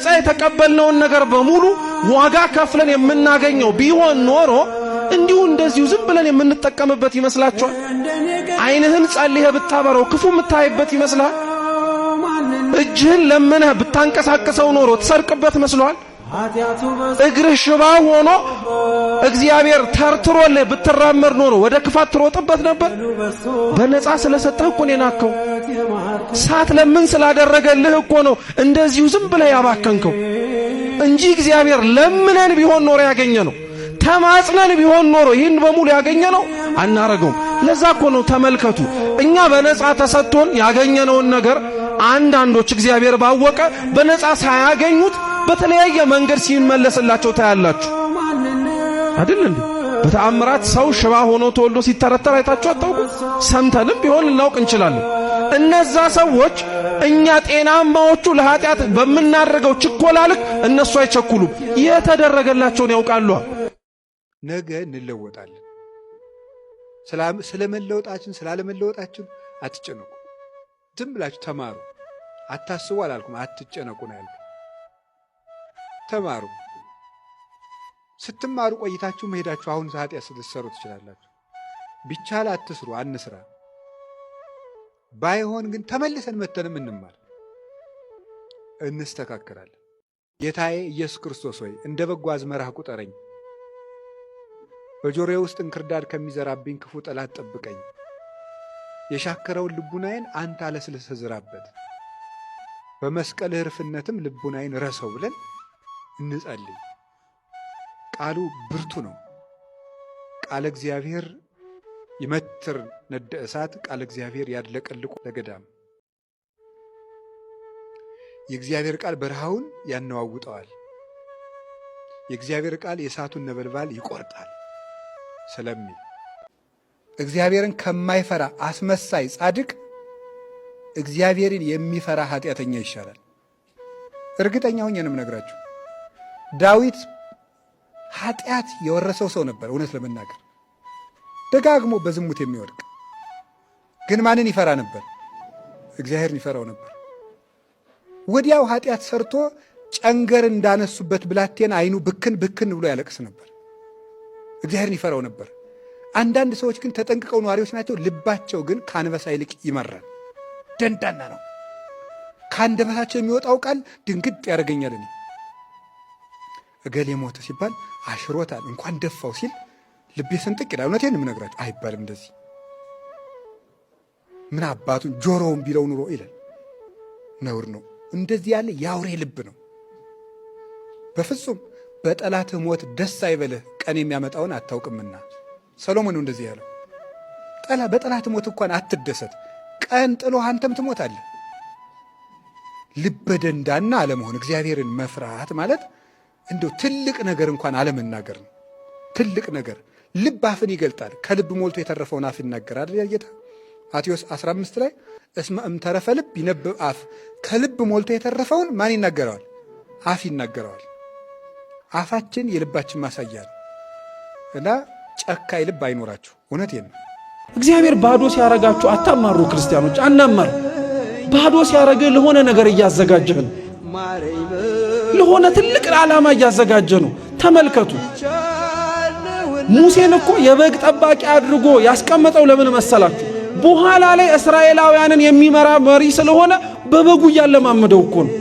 በነፃ የተቀበልነውን ነገር በሙሉ ዋጋ ከፍለን የምናገኘው ቢሆን ኖሮ እንዲሁ እንደዚሁ ዝም ብለን የምንጠቀምበት ይመስላችኋል? ዓይንህን ጸልየህ ብታበረው ክፉ የምታይበት ይመስላል? እጅህን ለምነህ ብታንቀሳቅሰው ኖሮ ትሰርቅበት መስሏል? እግርህ ሽባ ሆኖ እግዚአብሔር ተርትሮልህ ብትራመድ ኖሮ ወደ ክፋት ትሮጥበት ነበር? በነፃ ስለሰጠህ እኮ ነው የናከው። ሳትለምን ስላደረገልህ እኮ ነው እንደዚሁ ዝም ብለህ ያባከንከው እንጂ እግዚአብሔር ለምነን ቢሆን ኖሮ ያገኘነው፣ ተማጽነን ቢሆን ኖሮ ይህን በሙሉ ያገኘነው አናረገውም። ለዛ እኮ ነው ተመልከቱ፣ እኛ በነፃ ተሰጥቶን ያገኘነውን ነገር አንዳንዶች እግዚአብሔር ባወቀ በነፃ ሳያገኙት በተለያየ መንገድ ሲመለስላቸው ታያላችሁ አይደል እንዴ? በተአምራት ሰው ሽባ ሆኖ ተወልዶ ሲተረተር አይታችሁ አታውቁ? ሰምተንም ቢሆን ልናውቅ እንችላለን። እነዛ ሰዎች እኛ ጤናማዎቹ ለኃጢአት በምናደርገው ችኮላ ልክ እነሱ አይቸኩሉም። የተደረገላቸውን ያውቃሉ። ነገ እንለወጣለን። ስለመለወጣችን ስላለመለወጣችን አትጨነቁ። ዝም ብላችሁ ተማሩ። አታስቡ አላልኩም፣ አትጨነቁ ነው ያልኩት። ተማሩ። ስትማሩ ቆይታችሁ መሄዳችሁ አሁን ኃጢአት ልትሰሩ ትችላላችሁ። ቢቻል አትስሩ፣ አንስራ። ባይሆን ግን ተመልሰን መተንም እንማር፣ እንስተካከራለን። ጌታዬ ኢየሱስ ክርስቶስ ሆይ እንደ በጎ አዝመራህ ቁጠረኝ፣ በጆሮዬ ውስጥ እንክርዳድ ከሚዘራብኝ ክፉ ጠላት ጠብቀኝ። የሻከረውን ልቡናዬን አንተ አለስልሰህ ዝራበት፣ በመስቀልህ ርፍነትም ልቡናዬን ረሰው ብለን እንጸልይ። ቃሉ ብርቱ ነው። ቃለ እግዚአብሔር ይመትር ነደ እሳት፣ ቃለ እግዚአብሔር ያድለቀልቁ ለገዳም። የእግዚአብሔር ቃል በረሃውን ያነዋውጠዋል። የእግዚአብሔር ቃል የእሳቱን ነበልባል ይቆርጣል ስለሚል እግዚአብሔርን ከማይፈራ አስመሳይ ጻድቅ እግዚአብሔርን የሚፈራ ኃጢአተኛ ይሻላል። እርግጠኛ ሆኜ ነው የምነግራችሁ። ዳዊት ኃጢአት የወረሰው ሰው ነበር። እውነት ለመናገር ደጋግሞ በዝሙት የሚወድቅ ግን ማንን ይፈራ ነበር? እግዚአብሔርን ይፈራው ነበር። ወዲያው ኃጢአት ሰርቶ ጨንገር እንዳነሱበት ብላቴን አይኑ ብክን ብክን ብሎ ያለቅስ ነበር። እግዚአብሔርን ይፈራው ነበር። አንዳንድ ሰዎች ግን ተጠንቅቀው ነዋሪዎች ናቸው። ልባቸው ግን ከአንበሳ ይልቅ ይመራል፣ ደንዳና ነው። ከአንደበታቸው የሚወጣው ቃል ድንግጥ ያደርገኛል። እኔ እገሌ ሞተ ሲባል አሽሮታል እንኳን ደፋው ሲል ልቤ ስንጥቅ ይላል። እውነቴን ነው የምነግራችሁ፣ አይባልም እንደዚህ። ምን አባቱን ጆሮውን ቢለው ኑሮ ይላል። ነውር ነው። እንደዚህ ያለ የአውሬ ልብ ነው። በፍጹም በጠላትህ ሞት ደስ አይበልህ፣ ቀን የሚያመጣውን አታውቅምና። ሰሎሞን ነው እንደዚህ ያለው። በጠላት ሞት እንኳን አትደሰት፣ ቀን ጥሎ አንተም ትሞታለህ። ልበ ደንዳና አለመሆን፣ እግዚአብሔርን መፍራት ማለት እንደው ትልቅ ነገር እንኳን አለመናገር ነው። ትልቅ ነገር ልብ አፍን ይገልጣል። ከልብ ሞልቶ የተረፈውን አፍ ይናገራል አይደል ጌታ? ማቴዎስ 15 ላይ እስመ እምተረፈ ልብ ይነብብ አፍ። ከልብ ሞልቶ የተረፈውን ማን ይናገረዋል? አፍ ይናገረዋል። አፋችን የልባችን ማሳያ ነው እና ጨካኝ ልብ አይኖራችሁ። እውነቴን ነው። እግዚአብሔር ባዶ ሲያረጋችሁ አታማሩ ክርስቲያኖች፣ አናማር። ባዶ ሲያረግህ ለሆነ ነገር እያዘጋጀህ ነው። ለሆነ ትልቅ ዓላማ እያዘጋጀህ ነው። ተመልከቱ፣ ሙሴን እኮ የበግ ጠባቂ አድርጎ ያስቀመጠው ለምን መሰላችሁ? በኋላ ላይ እስራኤላውያንን የሚመራ መሪ ስለሆነ በበጉ እያለማመደው እኮ ነው።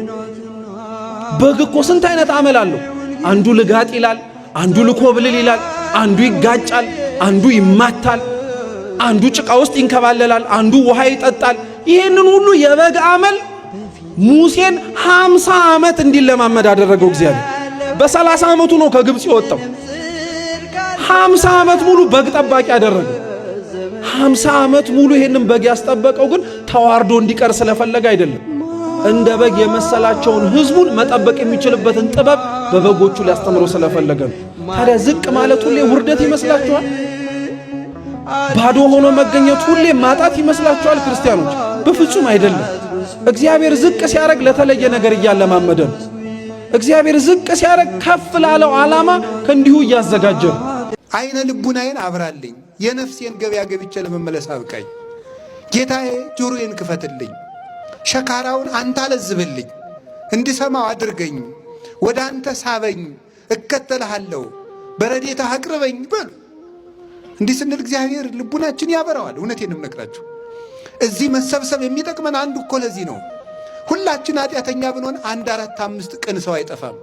በግ እኮ ስንት አይነት አመል አለው። አንዱ ልጋጥ ይላል፣ አንዱ ልኮብልል ይላል፣ አንዱ ይጋጫል፣ አንዱ ይማታል፣ አንዱ ጭቃ ውስጥ ይንከባለላል፣ አንዱ ውሃ ይጠጣል። ይህንን ሁሉ የበግ አመል ሙሴን 50 ዓመት እንዲለማመድ አደረገው እግዚአብሔር። በ30 ዓመቱ ነው ከግብፅ የወጣው። 50 ዓመት ሙሉ በግ ጠባቂ አደረገ። 50 ዓመት ሙሉ ይህንን በግ ያስጠበቀው ግን ተዋርዶ እንዲቀር ስለፈለገ አይደለም። እንደ በግ የመሰላቸውን ህዝቡን መጠበቅ የሚችልበትን ጥበብ በበጎቹ ሊያስተምረው ስለፈለገ ነው። ታዲያ ዝቅ ማለት ሁሌ ውርደት ይመስላችኋል? ባዶ ሆኖ መገኘት ሁሌ ማጣት ይመስላችኋል? ክርስቲያኖች በፍጹም አይደለም። እግዚአብሔር ዝቅ ሲያረግ ለተለየ ነገር እያለማመደ ነው። እግዚአብሔር ዝቅ ሲያረግ ከፍ ላለው ዓላማ ከእንዲሁ እያዘጋጀ ነው። አይነ ልቡናዬን አብራልኝ፣ የነፍሴን ገበያ ገብቼ ለመመለስ አብቃኝ። ጌታዬ ጆሮዬን ክፈትልኝ፣ ሸካራውን አንተ አለዝብልኝ፣ እንድሰማው አድርገኝ፣ ወደ አንተ ሳበኝ፣ እከተልሃለሁ፣ በረድኤትህ አቅርበኝ በሉ። እንዲህ ስንል እግዚአብሔር ልቡናችን ያበራዋል። እውነቴን ነው የምነግራችሁ። እዚህ መሰብሰብ የሚጠቅመን አንዱ እኮ ለዚህ ነው። ሁላችን ኃጢአተኛ ብንሆን 1፣ 4፣ 5 ቅን ሰው አይጠፋም።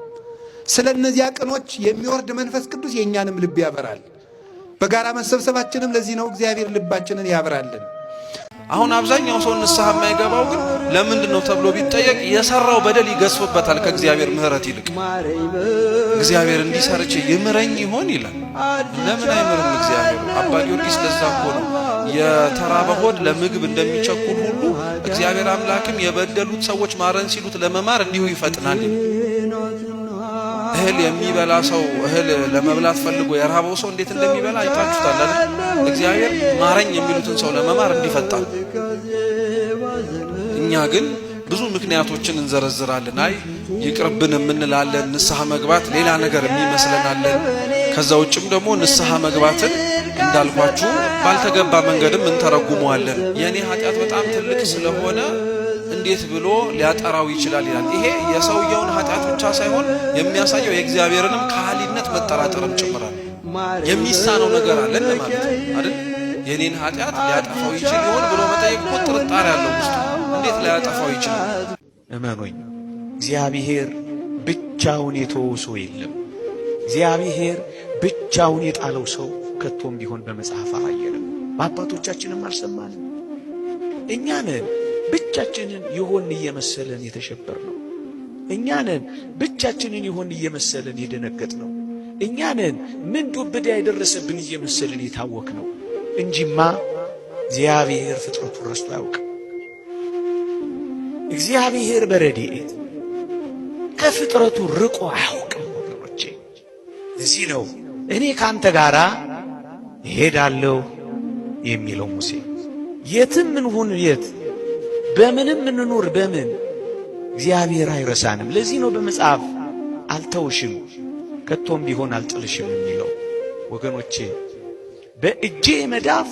ስለ እነዚያ ቅኖች የሚወርድ መንፈስ ቅዱስ የእኛንም ልብ ያበራል። በጋራ መሰብሰባችንም ለዚህ ነው። እግዚአብሔር ልባችንን ያበራልን። አሁን አብዛኛው ሰው ንስሐ የማይገባው ግን ለምንድን ነው ተብሎ ቢጠየቅ የሰራው በደል ይገዝፍበታል ከእግዚአብሔር ምሕረት ይልቅ። እግዚአብሔር እንዲሰርች ይምረኝ ይሆን ይላል። ለምን አይምርም እግዚአብሔር? አባ ጊዮርጊስ ለዛ እኮ ነው የተራበ ሆድ ለምግብ እንደሚቸኩል ሁሉ እግዚአብሔር አምላክም የበደሉት ሰዎች ማረን ሲሉት ለመማር እንዲሁ ይፈጥናል። እህል የሚበላ ሰው እህል ለመብላት ፈልጎ የራበው ሰው እንዴት እንደሚበላ አይታችሁታል አይደል? እግዚአብሔር ማረኝ የሚሉትን ሰው ለመማር እንዲፈጣል። እኛ ግን ብዙ ምክንያቶችን እንዘረዝራለን። አይ ይቅርብን የምንላለን። ንስሐ መግባት ሌላ ነገር የሚመስለናለን። ከዛ ውጭም ደግሞ ንስሐ መግባትን እንዳልኳችሁ ባልተገባ መንገድም እንተረጉመዋለን። የኔ ኃጢአት በጣም ትልቅ ስለሆነ እንዴት ብሎ ሊያጠራው ይችላል ይላል። ይሄ የሰውየውን ኃጢአት ብቻ ሳይሆን የሚያሳየው የእግዚአብሔርንም ካህሊነት መጠራጠርም ጭምራል። የሚሳነው ነገር አለ ማለት አይደል? የኔን ኃጢአት ሊያጠፋው ይችል ይሆን ብሎ መጠየቅ እኮ ጥርጣሬ ያለው ውስጥ እንዴት ሊያጠፋው ይችላል? እመኑኝ፣ እግዚአብሔር ብቻውን የተወው ሰው የለም። እግዚአብሔር ብቻውን የጣለው ሰው ከቶም ቢሆን በመጽሐፍ አላየንም፣ በአባቶቻችንም አልሰማንም። እኛ ነን ብቻችንን ይሆን እየመሰለን የተሸበር ነው። እኛ ነን ብቻችንን ይሆን እየመሰለን የደነገጥ ነው። እኛ ነን ምን ዱብዳ የደረሰብን እየመሰለን የታወክ ነው እንጂማ እግዚአብሔር ፍጥረቱን ረስቶ አያውቅም። እግዚአብሔር በረድኤት ከፍጥረቱ ርቆ አያውቅም ወገኖቼ። እዚህ ነው እኔ ካንተ ጋራ እሄዳለሁ የሚለው ሙሴ። የትም እንሁን የት በምንም እንኑር በምን እግዚአብሔር አይረሳንም። ለዚህ ነው በመጽሐፍ አልተውሽም ከቶም ቢሆን አልጥልሽም የሚለው። ወገኖቼ በእጄ መዳፍ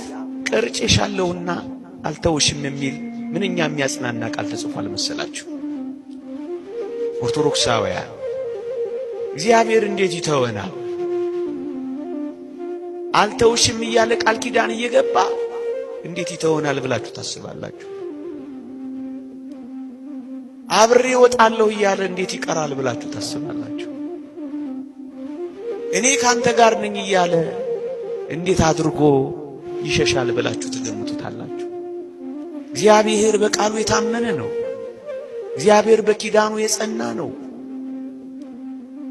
ቀርጬሻለሁና አልተውሽም የሚል ምንኛ የሚያጽናና ቃል ተጽፏል መሰላችሁ? ኦርቶዶክሳውያን እግዚአብሔር እንዴት ይተወናል? አልተውሽም እያለ ቃል ኪዳን እየገባ እንዴት ይተወናል ብላችሁ ታስባላችሁ? አብሬ ወጣለሁ እያለ እንዴት ይቀራል ብላችሁ ታስባላችሁ? እኔ ካንተ ጋር ነኝ እያለ እንዴት አድርጎ ይሸሻል ብላችሁ ትገምቱታላችሁ? እግዚአብሔር በቃሉ የታመነ ነው። እግዚአብሔር በኪዳኑ የጸና ነው።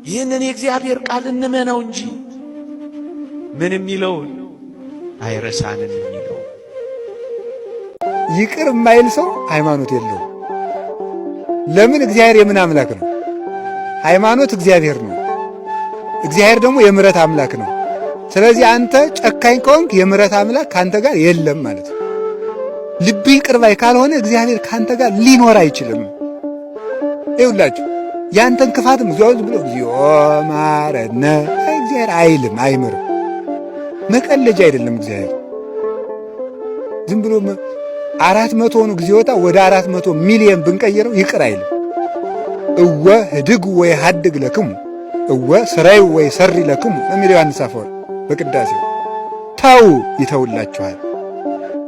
ይህንን የእግዚአብሔር ቃል እንመነው እንጂ ምን የሚለውን አይረሳንም የሚለው። ይቅር የማይል ሰው ሃይማኖት የለውም። ለምን? እግዚአብሔር የምን አምላክ ነው? ሃይማኖት እግዚአብሔር ነው። እግዚአብሔር ደግሞ የምሕረት አምላክ ነው። ስለዚህ አንተ ጨካኝ ከሆንክ የምሕረት አምላክ ካንተ ጋር የለም ማለት ነው። ልብህ ይቅር ባይ ካልሆነ እግዚአብሔር ካንተ ጋር ሊኖር አይችልም። ይኸውላችሁ ያንተን ክፋትም እግዚኦ ብሎ እግዚኦ ማረነ እግዚአብሔር አይልም፣ አይምርም። መቀለጃ አይደለም እግዚአብሔር። ዝም ብሎ 400 ነው እግዚኦታ ወደ 400 ሚሊዮን ብንቀይረው ይቅር አይልም። እወ ህድግ ወይ ሀድግ ለክሙ እወ ስራይ ወይ ሰሪ ለክሙ የሚለው ዮሐንስ አፈወርቅ በቅዳሴው። ታው ይተውላችኋል፣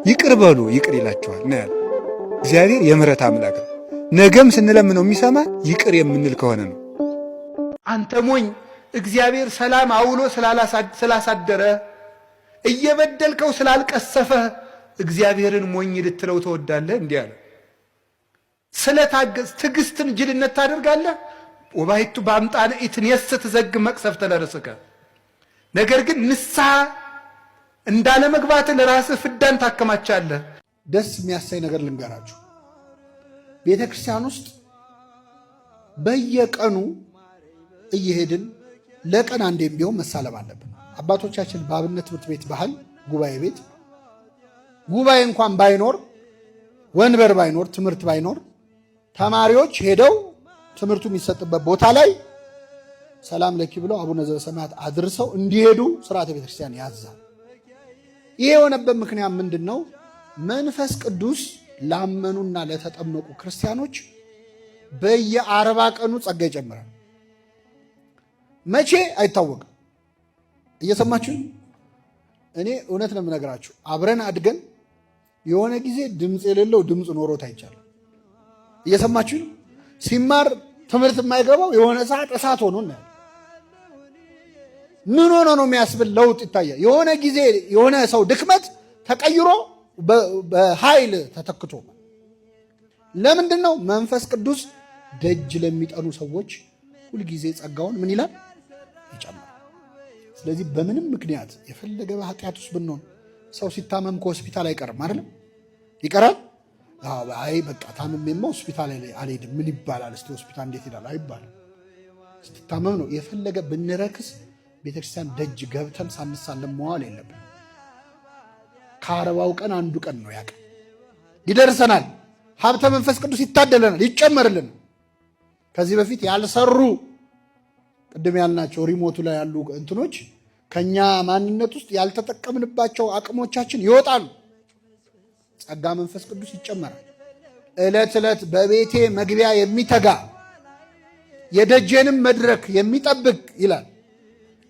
ይቅር በሉ ይቅር ይላችኋል ነው ያለው። እግዚአብሔር የምሕረት አምላክ ነው። ነገም ስንለምነው የሚሰማ ይቅር የምንል ከሆነ ነው። አንተ ሞኝ እግዚአብሔር ሰላም አውሎ ስላሳደረ እየበደልከው ስላልቀሰፈ እግዚአብሔርን ሞኝ ልትለው ተወዳለህ? እንዲህ አለ። ስለታገዝ ትዕግስትን ጅልነት ታደርጋለህ። ወባይቱ በአምጣነ ኢትኔስት ዘግ መቅሰፍተ ለርእስከ። ነገር ግን ንስሐ እንዳለ መግባት ለራስህ ፍዳን ታከማቻለህ። ደስ የሚያሳይ ነገር ልንገራችሁ። ቤተ ክርስቲያን ውስጥ በየቀኑ እየሄድን ለቀን አንዴም ቢሆን መሳለም አለብን። አባቶቻችን በአብነት ትምህርት ቤት ባህል ጉባኤ ቤት ጉባኤ እንኳን ባይኖር ወንበር ባይኖር ትምህርት ባይኖር ተማሪዎች ሄደው ትምህርቱ የሚሰጥበት ቦታ ላይ ሰላም ለኪ ብለው አቡነ ዘበሰማያት አድርሰው እንዲሄዱ ሥርዓተ ቤተ ክርስቲያን ያዛል። ይሄ የሆነበት ምክንያት ምንድነው? መንፈስ ቅዱስ ላመኑና ለተጠመቁ ክርስቲያኖች በየ40 ቀኑ ጸጋ ይጨምራል። መቼ አይታወቅም። እየሰማችሁ እኔ እውነት ነው የምነግራችሁ። አብረን አድገን የሆነ ጊዜ ድምፅ የሌለው ድምፅ ኖሮት አይቻልም። እየሰማችሁ ሲማር ትምህርት የማይገባው የሆነ ሰዓት እሳት ሆኖ ነው። ምን ሆኖ ነው የሚያስብል ለውጥ ይታያል። የሆነ ጊዜ የሆነ ሰው ድክመት ተቀይሮ በኃይል ተተክቶ። ለምንድን ነው? መንፈስ ቅዱስ ደጅ ለሚጠኑ ሰዎች ሁልጊዜ ጸጋውን ምን ይላል? ይጨምራል። ስለዚህ በምንም ምክንያት የፈለገ በኃጢአት ውስጥ ብንሆን ሰው ሲታመም ከሆስፒታል አይቀርም አይደለም? ይቀራል። አይ በቃ ታምሜማ ሆስፒታል አልሄድም ምን ይባላል? እስቲ ሆስፒታል እንዴት ይላል? አይባልም። ስትታመም ነው። የፈለገ ብንረክስ ቤተክርስቲያን ደጅ ገብተን ሳንሳለም መዋል የለብን። ከ40 ቀን አንዱ ቀን ነው ያቀ ይደርሰናል። ሀብተ መንፈስ ቅዱስ ይታደለናል፣ ይጨመርልን። ከዚህ በፊት ያልሰሩ ቅድም ያልናቸው ሪሞቱ ላይ ያሉ እንትኖች ከኛ ማንነት ውስጥ ያልተጠቀምንባቸው አቅሞቻችን ይወጣሉ። ጸጋ መንፈስ ቅዱስ ይጨመራል። ዕለት ዕለት በቤቴ መግቢያ የሚተጋ የደጄንም መድረክ የሚጠብቅ ይላል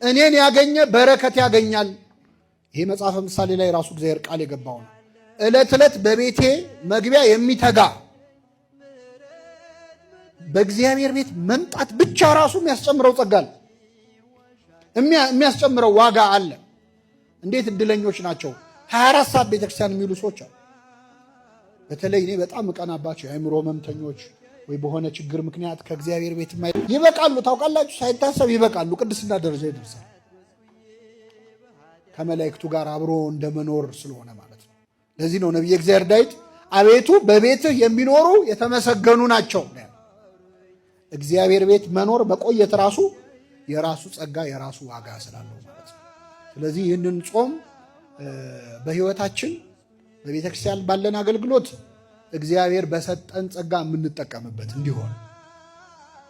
እኔን ያገኘ በረከት ያገኛል። ይሄ መጽሐፈ ምሳሌ ላይ ራሱ እግዚአብሔር ቃል የገባው ነው። ዕለት ዕለት በቤቴ መግቢያ የሚተጋ በእግዚአብሔር ቤት መምጣት ብቻ ራሱ የሚያስጨምረው ጸጋ አለ፣ የሚያስጨምረው ዋጋ አለ። እንዴት እድለኞች ናቸው 24 ሰዓት ቤተክርስቲያን የሚውሉ ሰዎች አሉ። በተለይ እኔ በጣም እቀናባቸው የአእምሮ ህመምተኞች ወይ በሆነ ችግር ምክንያት ከእግዚአብሔር ቤት ይበቃሉ። ታውቃላችሁ፣ ሳይታሰብ ይበቃሉ፣ ቅድስና ደረጃ ይደርሳል። ከመላእክቱ ጋር አብሮ እንደመኖር ስለሆነ ማለት ነው። ለዚህ ነው ነቢየ እግዚአብሔር ዳዊት አቤቱ በቤትህ የሚኖሩ የተመሰገኑ ናቸው። እግዚአብሔር ቤት መኖር መቆየት ራሱ የራሱ ጸጋ የራሱ ዋጋ ስላለው ማለት ነው። ስለዚህ ይህንን ጾም በህይወታችን በቤተ ክርስቲያን ባለን አገልግሎት እግዚአብሔር በሰጠን ጸጋ የምንጠቀምበት እንዲሆን፣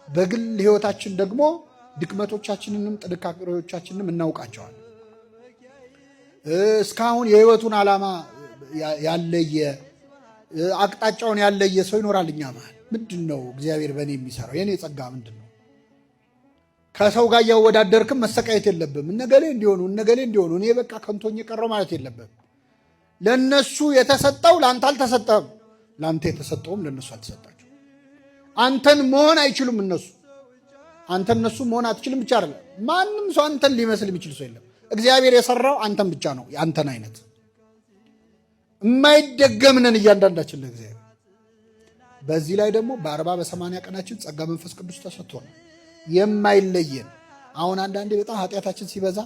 በግል ህይወታችን ደግሞ ድክመቶቻችንንም ጥንካሬዎቻችንንም እናውቃቸዋል። እስካሁን የህይወቱን ዓላማ ያለየ አቅጣጫውን ያለየ ሰው ይኖራል እኛ መሃል። ምንድን ነው እግዚአብሔር በእኔ የሚሰራው? የእኔ ጸጋ ምንድን ነው? ከሰው ጋር እያወዳደርክም መሰቃየት የለብም። እነገሌ እንዲሆኑ እነገሌ እንዲሆኑ እኔ በቃ ከንቶኝ ቀረው ማለት የለብም። ለነሱ የተሰጠው ለአንተ አልተሰጠም፣ ለአንተ የተሰጠውም ለነሱ አልተሰጣቸው። አንተን መሆን አይችሉም እነሱ፣ አንተ እነሱ መሆን አትችልም ብቻ አይደለም። ማንም ሰው አንተን ሊመስል የሚችል ሰው የለም። እግዚአብሔር የሰራው አንተን ብቻ ነው። የአንተን አይነት የማይደገምነን እያንዳንዳችን ለእግዚአብሔር። በዚህ ላይ ደግሞ በ40 በ80 ቀናችን ጸጋ መንፈስ ቅዱስ ተሰጥቶናል የማይለየን። አሁን አንዳንዴ በጣም ኃጢአታችን ሲበዛ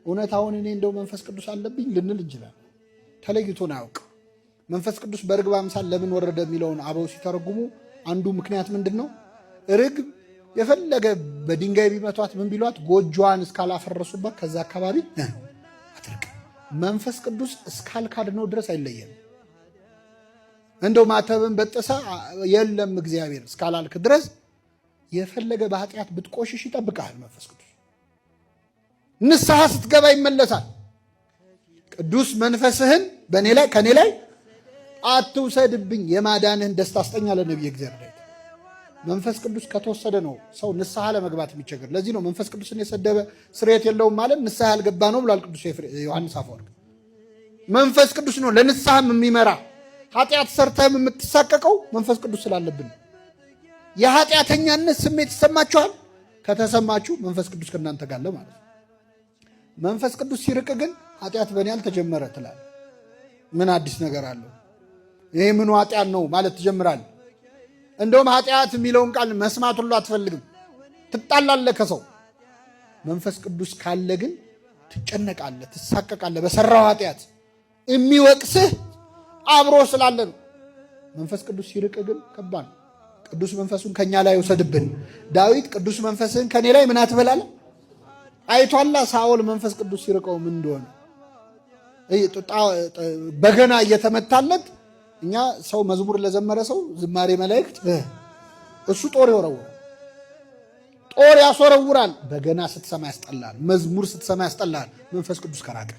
እውነት አሁን እኔ እንደው መንፈስ ቅዱስ አለብኝ ልንል እንችላለን። ተለይቶን አያውቅ። መንፈስ ቅዱስ በርግብ አምሳል ለምን ወረደ የሚለውን አበው ሲተረጉሙ አንዱ ምክንያት ምንድን ነው? ርግብ የፈለገ በድንጋይ ቢመቷት ምን ቢሏት ጎጆዋን እስካላፈረሱባት ከዛ አካባቢ አትርቅ። መንፈስ ቅዱስ እስካልካድነው ድረስ አይለየም። እንደው ማተብን በጥሰ የለም እግዚአብሔር እስካላልክ ድረስ የፈለገ በኃጢአት ብትቆሽሽ ይጠብቃል። መንፈስ ቅዱስ ንስሐ ስትገባ ይመለሳል። ቅዱስ መንፈስህን በእኔ ላይ ከእኔ ላይ አትውሰድብኝ፣ የማዳንህን ደስታ አስጠኝ አለ ነቢየ እግዚአብሔር። መንፈስ ቅዱስ ከተወሰደ ነው ሰው ንስሐ ለመግባት የሚቸገር። ለዚህ ነው መንፈስ ቅዱስን የሰደበ ስርየት የለውም ማለት ንስሐ ያልገባ ነው ብሏል ቅዱስ ዮሐንስ አፈወርቅ። መንፈስ ቅዱስ ነው ለንስሐም የሚመራ። ኃጢአት ሰርተህም የምትሳቀቀው መንፈስ ቅዱስ ስላለብን። የኃጢአተኛነት ስሜት ይሰማችኋል? ከተሰማችሁ መንፈስ ቅዱስ ከእናንተ ጋር አለ ማለት ነው። መንፈስ ቅዱስ ሲርቅ ግን ኃጢአት በእኔ አልተጀመረ ትላለህ። ምን አዲስ ነገር አለው? ይሄ ምኑ ኃጢአት ነው ማለት ትጀምራለህ። እንደውም ኃጢአት የሚለውን ቃል መስማት ሁሉ አትፈልግም፣ ትጣላለህ ከሰው። መንፈስ ቅዱስ ካለ ግን ትጨነቃለህ፣ ትሳቀቃለህ። በሰራው ኃጢአት የሚወቅስህ አብሮ ስላለ ነው። መንፈስ ቅዱስ ሲርቅ ግን ከባድ ነው። ቅዱስ መንፈሱን ከኛ ላይ ይውሰድብን። ዳዊት ቅዱስ መንፈስህን ከኔ ላይ ምን አትበላለ አይቷላ። ሳኦል መንፈስ ቅዱስ ሲርቀው ምን እንደሆነ በገና እየተመታለት። እኛ ሰው መዝሙር ለዘመረ ሰው ዝማሬ መላእክት እሱ ጦር ይወረውራል፣ ጦር ያስወረውራል። በገና ስትሰማ ያስጠላል፣ መዝሙር ስትሰማ ያስጠላል። መንፈስ ቅዱስ ከራቀ